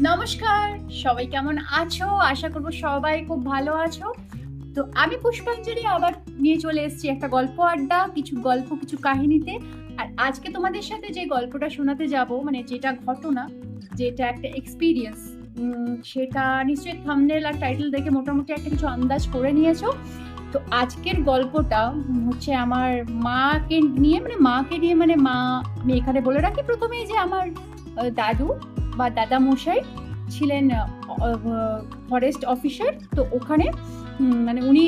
নমস্কার, সবাই কেমন আছো? আশা করব সবাই খুব ভালো আছো। তো আমি পুষ্পাঞ্জলি আবার নিয়ে চলে এসেছি একটা গল্প আড্ডা, কিছু গল্প, কিছু কাহিনীতে। আর আজকে তোমাদের সাথে যে গল্পটা শোনাতে যাব, মানে যেটা ঘটনা, যেটা একটা এক্সপেরিয়েন্স, সেটা নিশ্চয়ই থাম্বনেল আর টাইটেল দেখে মোটামুটি একটা কিছু আন্দাজ করে নিয়েছো। তো আজকের গল্পটা হচ্ছে আমার মাকে নিয়ে, মানে মা, আমি এখানে বলে রাখি প্রথমেই যে আমার দাদু বা দাদা মশাই ছিলেন ফরেস্ট অফিসার। তো ওখানে মানে উনি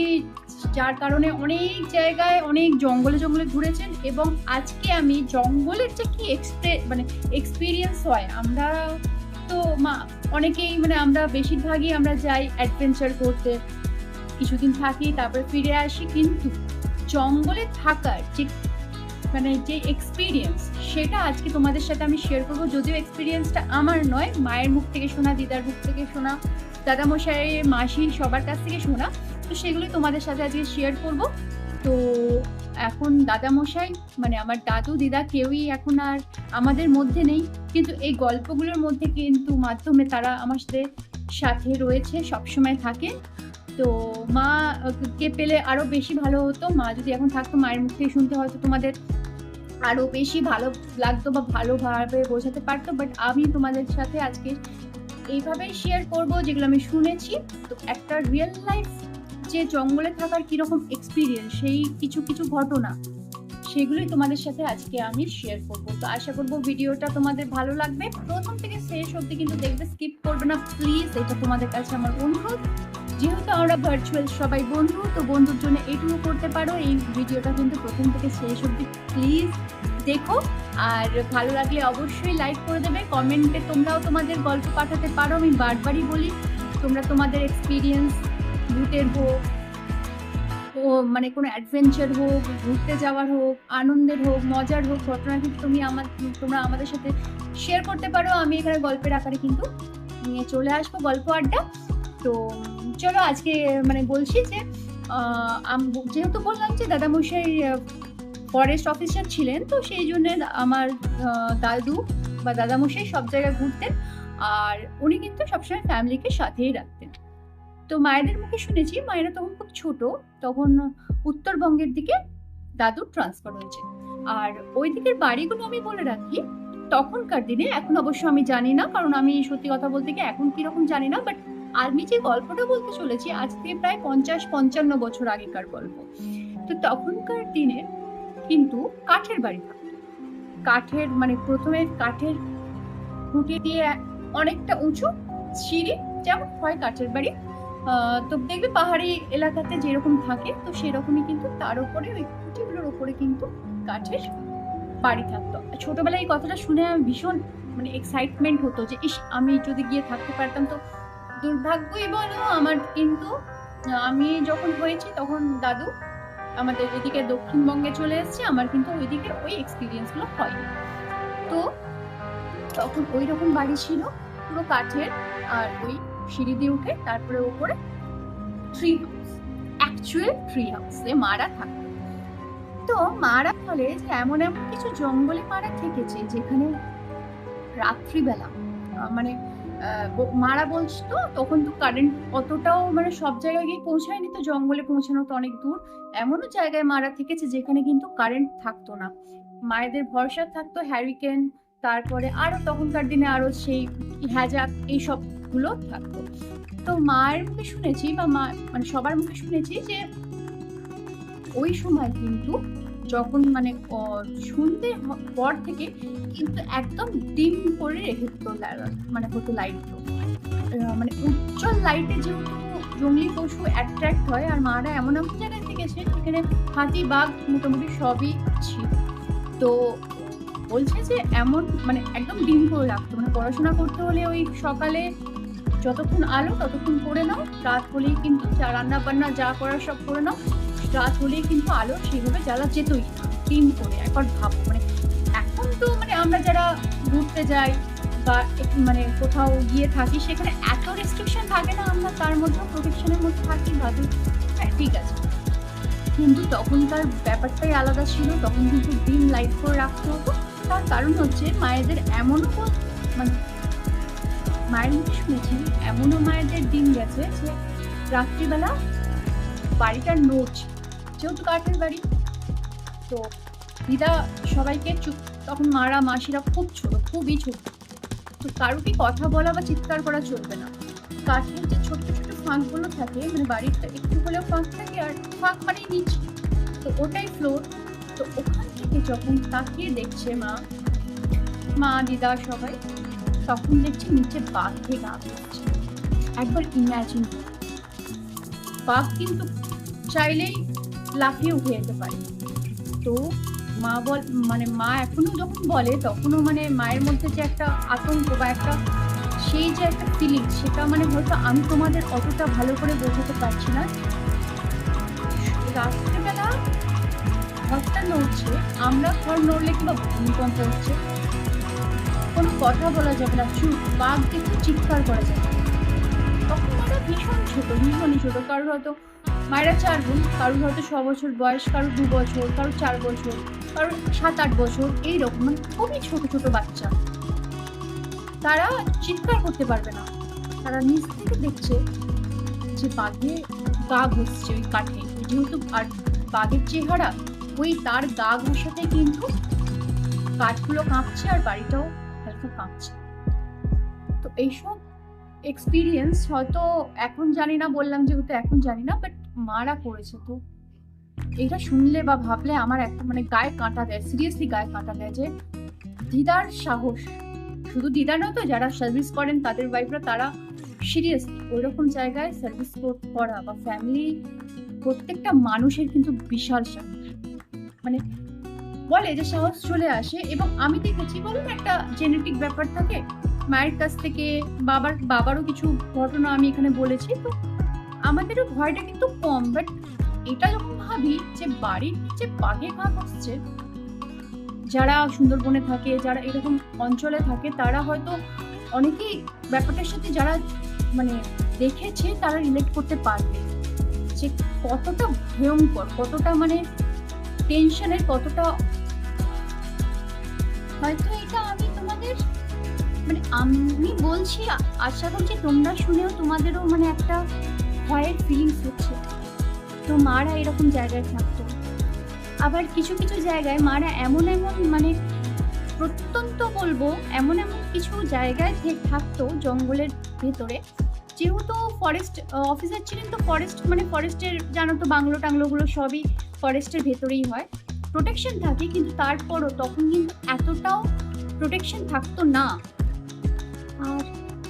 যার কারণে অনেক জায়গায় অনেক জঙ্গলে জঙ্গলে ঘুরেছেন, এবং আজকে আমি জঙ্গলের যে কি মানে এক্সপিরিয়েন্স হয়, আমরা তো অনেকেই মানে আমরা বেশিরভাগই আমরা যাই অ্যাডভেঞ্চার করতে, কিছুদিন থাকি তারপর ফিরে আসি, কিন্তু জঙ্গলে থাকার যে মানে যে এক্সপিরিয়েন্স, সেটা আজকে তোমাদের সাথে আমি শেয়ার করবো। যদিও এক্সপিরিয়েন্সটা আমার নয়, মায়ের মুখ থেকে শোনা, দিদার মুখ থেকে শোনা, দাদামশাই, মাসি, সবার কাছ থেকে শোনা। তো সেগুলোই তোমাদের সাথে আজকে শেয়ার করব। তো এখন দাদামশাই মানে আমার দাদু দিদা কেউই এখন আর আমাদের মধ্যে নেই, কিন্তু এই গল্পগুলোর মধ্যে কিন্তু মাধ্যমে তারা আমার সাথে রয়েছে, সবসময় থাকে। তো মা কে পেলে আরো বেশি ভালো হতো, মা যদি এখন থাকতো মায়ের মুখ থেকে শুনতে হয়তো তোমাদের আরো বেশি ভালো লাগতো বা ভালোভাবে বোঝাতে পারতো, বাট আমি তোমাদের সাথে আজকে এইভাবেই শেয়ার করব যেগুলো আমি শুনেছি। তো একটা রিয়েল লাইফ যে জঙ্গলে থাকার কিরকম এক্সপিরিয়েন্স, সেই কিছু কিছু ঘটনা, সেগুলোই তোমাদের সাথে আজকে আমি শেয়ার করব। তো আশা করব ভিডিওটা তোমাদের ভালো লাগবে, প্রথম থেকে শেষ অবধি কিন্তু দেখবে, স্কিপ করবে না প্লিজ, এটা তোমাদের কাছে আমার অনুরোধ। যেহেতু আমরা ভার্চুয়াল সবাই বন্ধু, তো বন্ধুর জন্য এইটুকু করতে পারো, এই ভিডিওটা কিন্তু প্রথম থেকে শেষ অবধি প্লিজ দেখো। আর ভালো লাগলে অবশ্যই লাইক করে দেবে, কমেন্টে তোমরাও তোমাদের গল্প পাঠাতে পারো। আমি বারবারই বলি, তোমরা তোমাদের এক্সপিরিয়েন্স, ভূতের হোক, ও মানে কোনো অ্যাডভেঞ্চার হোক, ঘুরতে যাওয়ার হোক, আনন্দের হোক, মজার হোক, ঘটনা কিন্তু তোমরা আমাদের সাথে শেয়ার করতে পারো। আমি এখানে গল্পের আকারে কিন্তু নিয়ে চলে আসবো গল্প আড্ডা। তো চলো আজকে মানে বলছি যে যেহেতু বললাম যে দাদামশাই ফরেস্ট অফিসার ছিলেন, তো সেই জন্য আমার দাদু বা দাদামশাই সব জায়গায় ঘুরতেন, আর উনি কিন্তু সবসময় ফ্যামিলিকে সাথেই রাখতেন। তো মায়েদের মুখে শুনেছি, মায়েরা তখন খুব ছোট, তখন উত্তরবঙ্গের দিকে দাদুর ট্রান্সফার হয়েছে। আর ওই দিকের বাড়িগুলো আমি বলে রাখি, তখনকার দিনে, এখন অবশ্য আমি জানি না, কারণ আমি সত্যি কথা বলতে গিয়ে এখন কিরকম জানি না, বাট আমি যে গল্পটা বলতে চলেছি আজ থেকে প্রায় 50-55 বছর আগেকার গল্প। তো তখনকার দিনে কিন্তু কাঠের বাড়ি থাকতো, কাঠের মানে প্রথমে কাঠের খুঁটি দিয়ে অনেকটা উঁচু সিঁড়ি, যেমন হয় কাঠের বাড়ি, তো দেখবে পাহাড়ি এলাকাতে যেরকম থাকে, তো সেরকমই কিন্তু তার উপরে ওই খুঁটিগুলোর উপরে কিন্তু কাঠের বাড়ি থাকতো। ছোটবেলায় এই কথাটা শুনে আমি ভীষণ মানে এক্সাইটমেন্ট হতো যে ইস, আমি যদি গিয়ে থাকতে পারতাম। তো দুর্ভাগ্যই বলো আমার, কিন্তু আমি যখন হয়েছি তখন দাদু আমাদের এদিকে দক্ষিণবঙ্গে চলে এসেছে, আমার কিন্তু ওইদিকে ওই এক্সপিরিয়েন্স গুলো হয়নি। তো তখন ওই রকম বাড়ি ছিল, পুরো কাঠের, আর ওই সিঁড়ি দিয়ে উঠে তারপরে ওপরে ট্রি হাউস, অ্যাকচুয়াল ট্রি হাউসে মারা থাকতো। তো মারা ফলে যে এমন এমন কিছু জঙ্গলে মারা থেকেছে যেখানে রাত্রিবেলা মানে মারা বলছো, তখন তো কারেন্ট অতটাও মানে সব জায়গায় গিয়ে পৌঁছায়নি, তো জঙ্গলে পৌঁছানো তো অনেক দূর। এমনও জায়গায় মারা থেকেছে যেখানে কিন্তু কারেন্ট থাকতো না, মায়েদের ভরসা থাকতো হ্যারিকেন, তারপরে আরো তখনকার দিনে আরো সেই হ্যাজাক, এইসব গুলো থাকতো। তো মায়ের মুখে শুনেছি বা মা মানে সবার মুখে শুনেছি যে ওই সময় কিন্তু যখন মানে সন্ধ্যে পর থেকে কিন্তু একদম ডিম করে রেখে দিত, মানে হতো লাইট, মানে উজ্জ্বল লাইটে যেহেতু জঙ্গলি পশু অ্যাট্রাক্ট হয়, আর মারা এমন এমন জায়গায় থেকেছে যেখানে হাতি বাঘ মোটামুটি সবই ছিল। তো বলছে যে এমন মানে একদম ডিম করে রাখতো, মানে পড়াশোনা করতে হলে ওই সকালে যতক্ষণ আলো ততক্ষণ করে নাও, রাত হলেই কিন্তু যা রান্না বান্না যা করার সব করে নাও, রাত হলেই কিন্তু আলো সেইভাবে জ্বালা যেতই না, ডিম করে। একবার ভাবো মানে এখন তো মানে আমরা যারা ঘুরতে যাই বা মানে কোথাও গিয়ে থাকি, সেখানে এত রেস্ট্রিকশন থাকে না, আমরা তার মধ্যেও প্রোটেকশনের মধ্যে থাকি, ভাবি হ্যাঁ ঠিক আছে, কিন্তু তখনকার ব্যাপারটাই আলাদা ছিল। তখন কিন্তু ডিম লাইট করে রাখতে হতো, তার কারণ হচ্ছে মায়েদের এমনও মানে মায়ের মুখে শুনেছি এমনও মায়েদের দিন গেছে যে রাত্রিবেলা বাড়িটা নড়ছে, যেহেতু কাঠের বাড়ি, তো দিদা সবাইকে চুপ, তখন মারা মাসিরা খুব ছোট, খুবই ছোট, তো কারোকে কথা বলা বা চিৎকার করা চলবে না। কাঠের যে ছোট্ট ছোট ফাঁকগুলো থাকে, মানে বাড়িটা একটু হলেও ফাঁক থাকে, আর ফাঁক মানেই নিচ, তো ওটাই ফ্লোর। তো ওখান থেকে যখন তাকিয়ে দেখছে মা দিদা সবাই, তখন দেখছে নিচে বাঘে গা করছে। একবার ইম্যাজিন, বাঘ কিন্তু চাইলেই লাফিয়ে উঠে যেতে পারে। তো মা এখনো যখন বলে, তখনও মানে মায়ের মধ্যে যে একটা আতঙ্ক বা একটা সেই যে একটা ফিলিং, সেটা মানে হয়তো আমি তোমাদের অতটা ভালো করে বোঝাতে পারছি না। রাত্রেবেলা ঘরটা নড়ছে, আমরা ঘর নড়লে কিংবা ভূমিকম্প হচ্ছে, কোনো কথা বলা যাবে না, চুপ, বাঘ দেখে চিৎকার করা যাবে। তখন ওরা ভীষণই ছোট, কারোর হয়তো মায়েরা 4 বোন, কারোর হয়তো 6 বছর বয়স, কারোর 2 বছর, কারোর 4 বছর, কারোর 7-8 বছর, এইরকম, মানে খুবই ছোট বাচ্চা। তারা চিৎকার করতে পারবে না, তারা নিচ থেকে দেখছে যে বাঘে গা ঘষছে ওই কাঠে, যেহেতু আর বাঘের চেহারা, ওই তার গা ঘষাতে কিন্তু কাঠগুলো কাঁপছে আর বাড়িটাও হালকা কাঁপছে। তো এইসব এক্সপিরিয়েন্স হয়তো এখন জানি না, বললাম যেহেতু এখন জানি না, বাট মারা করেছে। তো এটা শুনলে বা ভাবলে আমার একটা মানে গায়ে কাঁটা দেয়, সিরিয়াসলি গায়ে কাঁটা দেয় যে দিদার সাহস। শুধু দিদা নয় তো, যারা সার্ভিস করেন তাদের ওয়াইফরা, তারা সিরিয়াসলি ওইরকম জায়গায় সার্ভিস করা বা ফ্যামিলি, প্রত্যেকটা মানুষের কিন্তু বিশাল সাহস, মানে বলে যে সাহস চলে আসে। এবং আমি দেখেছি, বলুন একটা জেনেটিক ব্যাপার থাকে, মায়ের কাছ থেকে বাবারও কিছু ঘটনা আমি এখানে বলেছি, তো আমাদেরও ভয়টা কিন্তু কম। বাট এটা যখন ভাবি যে বাড়ির নিচে বাঘে ঘা বসছে, যারা সুন্দরবনে থাকে, যারা এরকম অঞ্চলে থাকে, তারা হয়তো অনেকেই ব্যাপারটার সাথে যারা মানে দেখেছে, তারা রিলেট করতে পারবে যে কতটা ভয়ঙ্কর, কতটা মানে টেনশনের, কতটা। হয়তো এটা আমি তোমাদের মানে আমি বলছি, আশা করছি তোমরা শুনেও তোমাদেরও মানে একটা ভয়ের ফিলিংস হচ্ছে। তো মারা এরকম জায়গায় থাকতো, আবার কিছু জায়গায় মারা এমন মানে প্রত্যন্ত বলবো, এমন কিছু জায়গায় থাকতো জঙ্গলের ভেতরে, যেহেতু ফরেস্ট অফিসার ছিলেন, তো ফরেস্টের জানো তো, বাংলো টাংলোগুলো সবই ফরেস্টের ভেতরেই হয়, প্রোটেকশন থাকে, কিন্তু তারপরও তখন কিন্তু এতটাও প্রোটেকশন থাকতো না। আর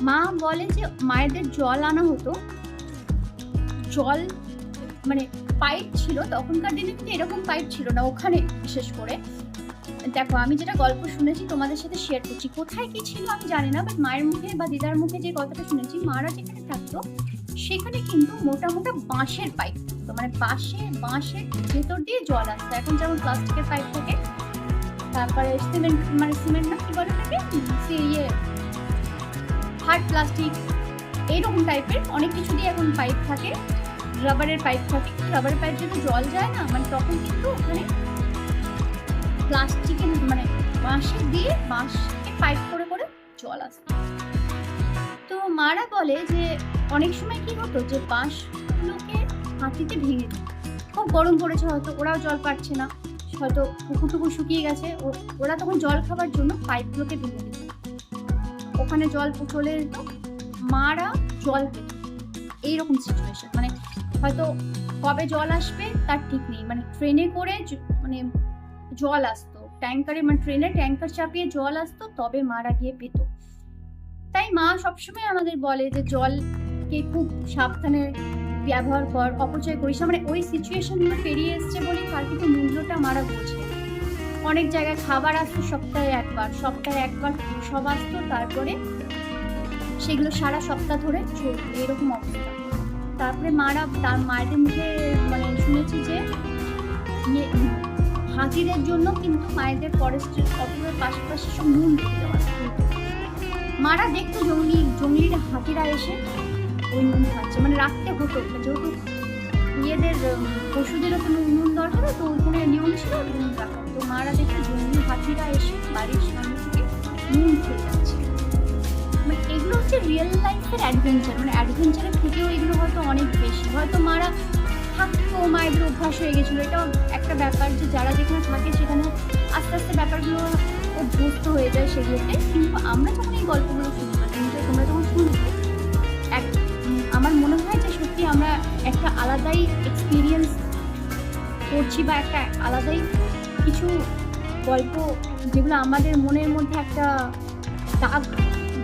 মা বলে যে মায়েদের জল আনা হতো, জল মানে পাইপ ছিল, তখনকার দিনে কিন্তু এরকম পাইপ ছিল না ওখানে। বিশেষ করে দেখো, আমি যেটা গল্প শুনেছি তোমাদের সাথে শেয়ার করছি, কোথায় কি ছিল আমি জানি না, বাট মায়ের মুখে বা দিদার মুখে যে কথাটা শুনেছি, মারা যেখানে থাকতো সেখানে কিন্তু মোটা বাঁশের পাইপ থাকতো, মানে বাঁশের ভেতর দিয়ে জল আসতো। এখন যেমন প্লাস্টিকের পাইপ থাকে, তারপরে সিমেন্ট না কি বলে থাকে, হার্ড প্লাস্টিক, এইরকম টাইপের অনেক কিছু দিয়ে এখন পাইপ থাকে, রাবারের পাইপ থাকে। রাবারের পাইপ যদি জল যায় না, মানে তখন কিন্তু ওখানে প্লাস্টিকের মানে বাঁশকে পাইপ করে জল আসতো। তো মারা বলে যে অনেক সময় কি হতো, যে বাঁশগুলোকে হাতিতে ভেঙে দিত, খুব গরম পড়েছে, হয়তো ওরাও জল পাচ্ছে না, হয়তো পুকুর শুকিয়ে গেছে, ওরা তখন জল খাবার জন্য পাইপগুলোকে ভেঙে দিত, ওখানে জল চলে যেত, মারা জল পেত। এইরকম সিচুয়েশন, মানে হয়তো কবে জল আসবে তার ঠিক নেই, মানে ট্রেনে করে মানে জল আসতো, ট্যাঙ্কারে, মানে ট্রেনে ট্যাঙ্কার চাপিয়ে জল আসতো, তবে মারা গিয়ে পেত। তাই মা সবসময় আমাদের বলে যে জলকে খুব সাবধানে ব্যবহার কর, অপচয় করিস না। মানে ওই সিচুয়েশনগুলো পেরিয়ে এসছে বলে তার কিন্তু মূল্যটা মারা বোঝে। অনেক জায়গায় খাবার আসতো সপ্তাহে একবার সব আসতো, তারপরে সেগুলো সারা সপ্তাহ ধরে চলতো, এরকম অবস্থা। তারপরে তার মায়েদের মুখে মানে শুনেছি যে হাতিদের জন্য কিন্তু মায়েদের ফরেস্টের অফিসের পাশাপাশি সব নুন রেখে দেওয়া। মারা দেখতো জঙ্গলির হাতিরা এসে ওই নুন খাচ্ছে, মানে রাখতে হতো, যেহেতু ইয়েদের পশুদেরও তো নুন দরকার, তো ওইখানে নিয়ম ছিল নুন রাখা। তো মারা দেখতো জঙ্গলি হাতিরা এসে বাড়ির সামনে থেকে নুন খেয়ে যাচ্ছে। মানে এগুলো হচ্ছে রিয়েল লাইফের অ্যাডভেঞ্চার, মানে অ্যাডভেঞ্চারের থেকেও এগুলো হয়তো অনেক বেশি। হয়তো মারা থাকতো, মায়েদের অভ্যাস হয়ে গেছিলো, এটা একটা ব্যাপার যে যারা যেখানে থাকে সেখানে আস্তে আস্তে ব্যাপারগুলো অভ্যস্ত হয়ে যায় সেগুলোতে। কিন্তু আমরা যখন এই গল্পগুলো শুনবো, তোমরা যখন শুনবো, আমার মনে হয় যে সত্যি আমরা একটা আলাদাই এক্সপিরিয়েন্স করছি, বা একটা আলাদাই কিছু গল্প যেগুলো আমাদের মনের মধ্যে একটা দাগ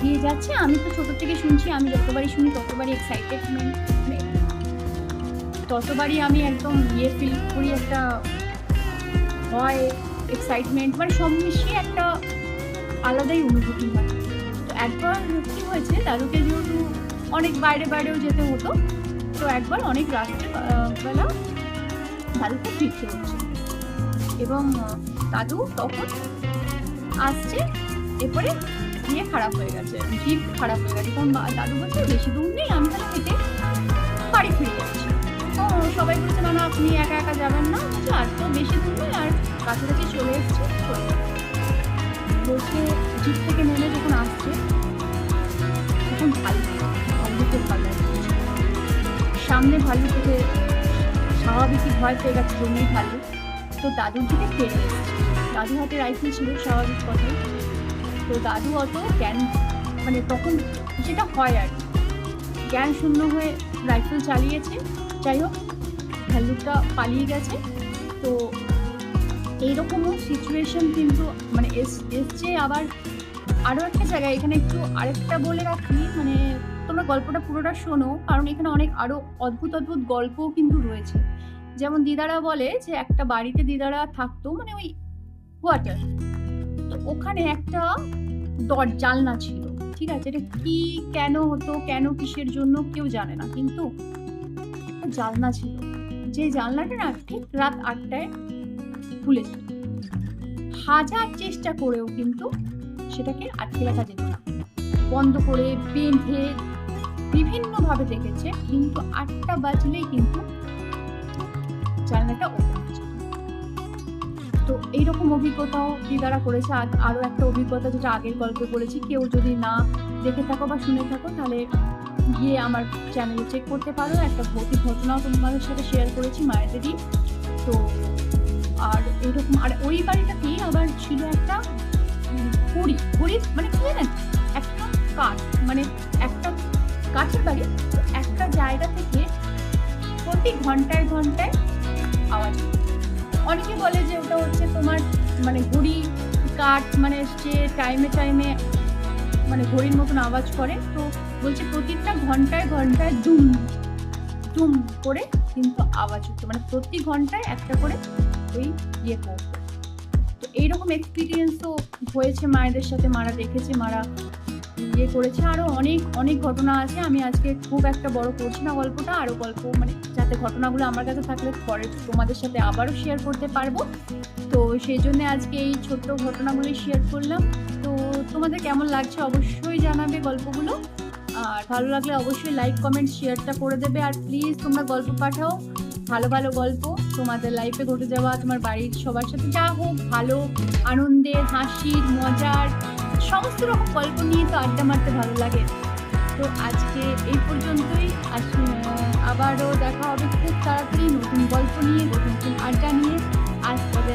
দিয়ে যাচ্ছে। আমি তো ছোটো থেকে শুনছি, আমি যতবারই শুনি ততবারই এক্সাইটেডমেন্ট, মানে ততবারই আমি একদম ফিল করি, একটা হয় এক্সাইটমেন্ট, মানে সব মিশিয়ে একটা আলাদাই অনুভূতি হয়। তো একবার কী হয়েছে, দাদুকে যেহেতু অনেক বাইরেও যেতে হতো, তো একবার অনেক রাত্রে বেলা দাদুকে ফিরতে হচ্ছে, এবং দাদু তখন আসছে, এরপরে খারাপ হয়ে গেছে, জিভ খারাপ হয়ে গেছে। তখন দাদু বলছে বেশি দূর নেই, আমি তাহলে হেঁটে বাড়ি ফিরে যাচ্ছি। তো সবাই বলছে না আপনি একা একা যাবেন না, বলছে আর তো বেশি দূর নেই, আর কাছাকাছি চলে এসছে। বলছে জিপ থেকে নেমে যখন আসছে তখন ভাল্লুকের ভালো সামনে, ভাল্লুক থেকে স্বাভাবিকই ভয় পেয়ে গেছে, জমিয়ে ভাল্লুক। তো দাদুর দিকে ফিরে এসেছে, দাদু হাতে রাইফেল ছিল, স্বাভাবিক কথা। তো দাদু অত জ্ঞান, মানে তখন যেটা হয় আর জ্ঞান শূন্য হয়ে রাইফেল চালিয়েছে। যাই হোক, ভাল্লুকটা পালিয়ে গেছে। তো এইরকমও সিচুয়েশন কিন্তু মানে এসছে। আবার আরও একটা জায়গায়, এখানে একটু আরেকটা বলে রাখি, মানে তোমরা গল্পটা পুরোটা শোনো, কারণ এখানে অনেক আরও অদ্ভুত গল্পও কিন্তু রয়েছে। যেমন দিদারা বলে যে একটা বাড়িতে দিদারা থাকতো, মানে ওই কোয়ার্টার, তো ওখানে একটা জানলা ছিল, ঠিক আছে, এটা কি কেন হতো, কেন কিসের জন্য কেউ জানে না, কিন্তু জানলা ছিল, যে জানলাটা না ঠিক রাত 8টায় খুলে যেত। হাজার চেষ্টা করেও কিন্তু সেটাকে আটকে রাখা যেত না, বন্ধ করে বেঁধে বিভিন্নভাবে দেখেছে, কিন্তু 8টা বাজলেই কিন্তু জানলাটা ওপেন হয়ে যেত। তো এইরকম অভিজ্ঞতাও দিদারা করেছে। আরও একটা অভিজ্ঞতা, যেটা আগের গল্পে বলেছি, কেউ যদি না দেখে থাকো বা শুনে থাকো তাহলে গিয়ে আমার চ্যানেলে চেক করতে পারো। একটা ভৌতিক ঘটনাও তোমাদের সাথে শেয়ার করেছি মায়েদেরই। তো আর এইরকম, আর ওই বাড়িটাতেই আবার ছিল একটা ঘড়ি, মানে কি জানেন, একটা কাঠ, মানে একটা কাঠের বাড়ি, একটা জায়গা থেকে প্রতি ঘন্টায় আওয়াজ। অনেকে বলে যে ওটা হচ্ছে তোমার মানে ঘড়ি কাঠ, মানে সে টাইমে মানে ঘড়ির মতন আওয়াজ করে। তো বলছে প্রতিটা ঘন্টায় দুম দুম করে কিন্তু আওয়াজ হতো, মানে প্রতি ঘন্টায় একটা করে ওই করতো। তো এইরকম এক্সপিরিয়েন্সও হয়েছে মায়েদের সাথে, মারা দেখেছে, মারা করেছে। আরও অনেক ঘটনা আছে। আমি আজকে খুব একটা বড় করছি না গল্পটা, আরও গল্প মানে যাতে ঘটনাগুলো আমার কাছে থাকলে পরে তোমাদের সাথে আবারও শেয়ার করতে পারবো। তো সেই জন্য আজকে এই ছোট্ট ঘটনাগুলি শেয়ার করলাম। তো তোমাদের কেমন লাগছে অবশ্যই জানাবে গল্পগুলো, আর ভালো লাগলে অবশ্যই লাইক কমেন্ট শেয়ারটা করে দেবে। আর প্লিজ তোমরা গল্প পাঠাও, ভালো গল্প তোমাদের লাইফে ঘটে যাওয়া, তোমার বাড়ির সবার সাথে যা হোক, ভালো আনন্দের, হাসির, মজার সমস্ত রকম গল্প নিয়ে তো আড্ডা মারতে ভালো লাগে। তো আজকে এই পর্যন্তই, আবারও দেখা হবে খুব তাড়াতাড়ি নতুন গল্প নিয়ে, নতুন আড্ডা নিয়ে। আজ পরে